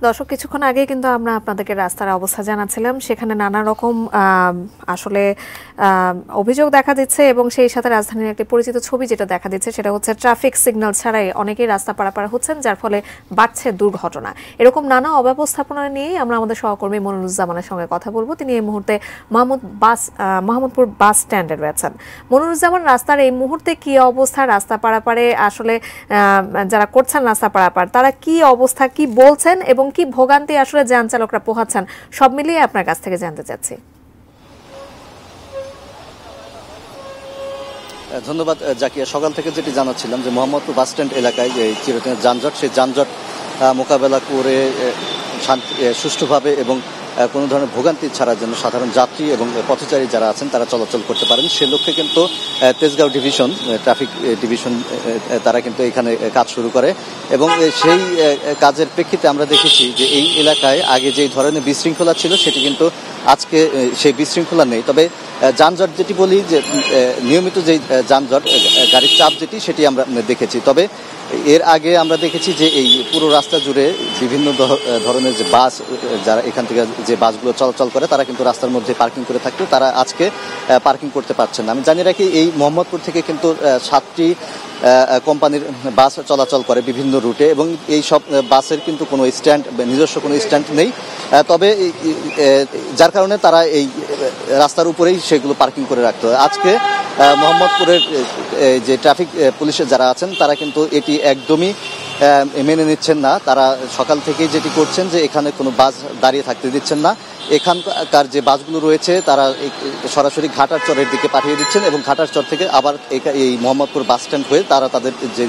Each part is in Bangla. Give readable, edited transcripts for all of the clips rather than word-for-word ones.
দর্শক কিছুক্ষণ আগে কিন্তু আমরা আপনাদেরকে রাস্তার অবস্থা জানাচ্ছিলাম, সেখানে নানা রকম আসলে অভিযোগ দেখা দিচ্ছে এবং সেই সাথে রাজধানীর একটি পরিচিত ছবি যেটা দেখা দিচ্ছে সেটা হচ্ছে ট্রাফিক সিগন্যাল ছাড়াই অনেকেই রাস্তা পারাপার হচ্ছেন, যার ফলে বাড়ছে দুর্ঘটনা। এরকম নানা অব্যবস্থাপনা নিয়েই আমরা আমাদের সহকর্মী মনিরুজ্জামানের সঙ্গে কথা বলবো। তিনি এই মুহূর্তে মোহাম্মদপুর বাস স্ট্যান্ডে রয়েছেন। মনিরুজ্জামান, রাস্তার এই মুহূর্তে কি অবস্থা? রাস্তা পারাপারে আসলে যারা করছেন রাস্তা পারাপার তারা কি অবস্থা, কি বলছেন এবং কি ভোগান্তি আসলে যান চালকরা পোহাচ্ছেন, সব মিলিয়ে আপনার কাছ থেকে জানতে চাচ্ছি। ধন্যবাদ জাকিয়া। সকাল থেকে যেটি জানাচ্ছিলাম যে মোহাম্মদপুর বাস স্ট্যান্ড এলাকায় যে চিরদিনের যানজট, সেই যানজট মোকাবেলা করে সুষ্ঠুভাবে এবং কোনো ধরনের ভোগান্তি ছাড়ার জন্য সাধারণ যাত্রী এবং পথচারী যারা আছেন তারা চলাচল করতে পারেন, সে লক্ষ্যে কিন্তু তেজগাঁও ডিভিশন ট্রাফিক ডিভিশন তারা কিন্তু এখানে কাজ শুরু করে। এবং সেই কাজের প্রেক্ষিতে আমরা দেখেছি যে এই এলাকায় আগে যেই ধরনের বিশৃঙ্খলা ছিল সেটি কিন্তু আজকে সেই বিশৃঙ্খলা নেই। তবে যানজট যেটি বলি যে নিয়মিত যেই যানজট, গাড়ির চাপ যেটি, সেটি আমরা দেখেছি। তবে এর আগে আমরা দেখেছি যে এই পুরো রাস্তা জুড়ে বিভিন্ন ধরনের যে বাস, যারা এখান থেকে যে বাসগুলো চলাচল করে তারা কিন্তু রাস্তার মধ্যে পার্কিং করে থাকতো, তারা আজকে পার্কিং করতে পারছেন না। আমি জানি রাখি এই মোহাম্মদপুর থেকে কিন্তু 7টি কোম্পানির বাস চলাচল করে বিভিন্ন রুটে এবং এই সব বাসের কিন্তু কোনো স্ট্যান্ড, নিজস্ব কোনো স্ট্যান্ড নেই। তবে যার কারণে তারা এই রাস্তার উপরেই সেগুলো পার্কিং করে রাখতে হয়। আজকে মোহাম্মদপুরের যে ট্রাফিক পুলিশের যারা আছেন তারা কিন্তু এটি একদমই মেনে নিচ্ছেন না। তারা সকাল থেকেই যেটি করছেন যে এখানে কোনো বাস দাঁড়িয়ে থাকতে দিচ্ছেন না। এখানকার যে বাসগুলো রয়েছে তারা সরাসরি ঘাটার চরের দিকে পাঠিয়ে দিচ্ছেন এবং ঘাটার চর থেকে আবার এই মোহাম্মদপুর বাস স্ট্যান্ড হয়ে তারা তাদের যে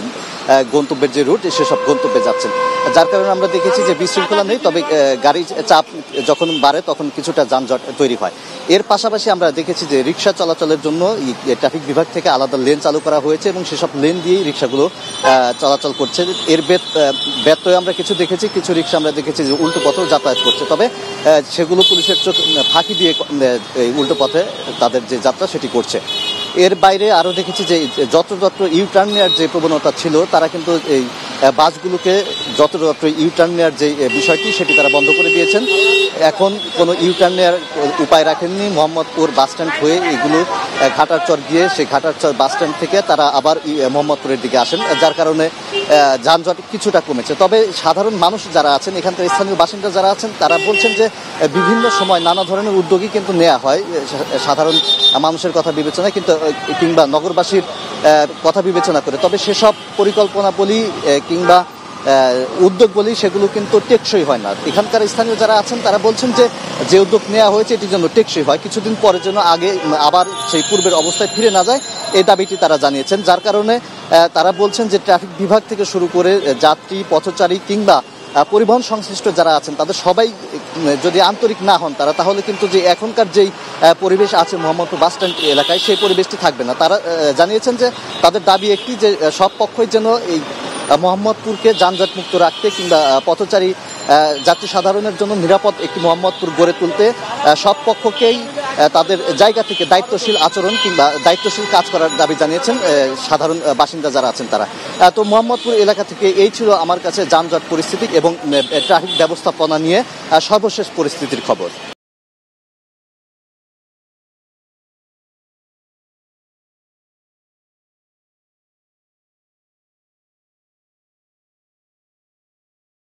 গন্তব্যের যে রুট সেসব গন্তব্যে যাচ্ছেন, যার কারণে আমরা দেখেছি যে বিশৃঙ্খলা নেই। তবে গাড়ির চাপ যখন বাড়ে তখন কিছুটা যানজট তৈরি হয়। এর পাশাপাশি আমরা দেখেছি যে রিক্সা চলাচলের জন্য ট্রাফিক বিভাগ থেকে আলাদা লেন চালু করা হয়েছে এবং সেসব লেন দিয়েই রিক্সাগুলো চলাচল করছে। এর ব্যত্যয় আমরা কিছু দেখেছি, কিছু রিক্সা আমরা দেখেছি যে উল্টো পথেও যাতায়াত করছে, তবে সেগুলো পুলিশের চোখ ফাঁকি দিয়ে উল্টো পথে তাদের যে যাত্রা সেটি করছে। এর বাইরে আরও দেখেছি যে যত্রতত্র ইউটার্ন নেওয়ার যে প্রবণতা ছিল, তারা কিন্তু এই বাসগুলোকে যত্রতত্র ইউটার্ন নেওয়ার যে বিষয়টি সেটি তারা বন্ধ করে দিয়েছেন। এখন কোনো ইউটার্ন নেওয়ার উপায় রাখেননি। মোহাম্মদপুর বাস স্ট্যান্ড হয়ে এগুলো ঘাটার চর গিয়ে সেই ঘাটার চর বাস স্ট্যান্ড থেকে তারা আবার মোহাম্মদপুরের দিকে আসেন, যার কারণে যানজট কিছুটা কমেছে। তবে সাধারণ মানুষ যারা আছেন, এখানকার স্থানীয় বাসিন্দা যারা আছেন, তারা বলছেন যে বিভিন্ন সময় নানা ধরনের উদ্যোগই কিন্তু নেওয়া হয় সাধারণ মানুষের কথা বিবেচনায় কিংবা নগরবাসীর কথা বিবেচনা করে। তবে সেসব পরিকল্পনা বলি কিংবা উদ্যোগ বলি সেগুলো কিন্তু টেকসই হয় না। এখানকার স্থানীয় যারা আছেন তারা বলছেন যে উদ্যোগ নেওয়া হয়েছে এটির জন্য টেকসই হয়, কিছুদিন পরের জন্য আবার সেই পূর্বের অবস্থায় ফিরে না যায়, এই দাবিটি তারা জানিয়েছেন। যার কারণে তারা বলছেন যে ট্রাফিক বিভাগ থেকে শুরু করে যাত্রী, পথচারী কিংবা পরিবহন সংশ্লিষ্ট যারা আছেন তাদের সবাই যদি আন্তরিক না হন তাহলে কিন্তু যে এখনকার যেই পরিবেশ আছে মোহাম্মদপুর বাস স্ট্যান্ড এলাকায় সেই পরিবেশটি থাকবে না। তারা জানিয়েছেন যে তাদের দাবি একটি, যে সব পক্ষই যেন এই মোহাম্মদপুরকে যানজট মুক্ত রাখতে কিংবা পথচারী যাত্রী সাধারণের জন্য নিরাপদ একটি মোহাম্মদপুর গড়ে তুলতে সব পক্ষকেই তাদের জায়গা থেকে দায়িত্বশীল আচরণ কিংবা দায়িত্বশীল কাজ করার দাবি জানিয়েছেন সাধারণ বাসিন্দা যারা আছেন তারা। তো মোহাম্মদপুর এলাকা থেকে এই ছিল আমার কাছে যানজট পরিস্থিতি এবং ট্রাফিক ব্যবস্থাপনা নিয়ে সর্বশেষ পরিস্থিতির খবর।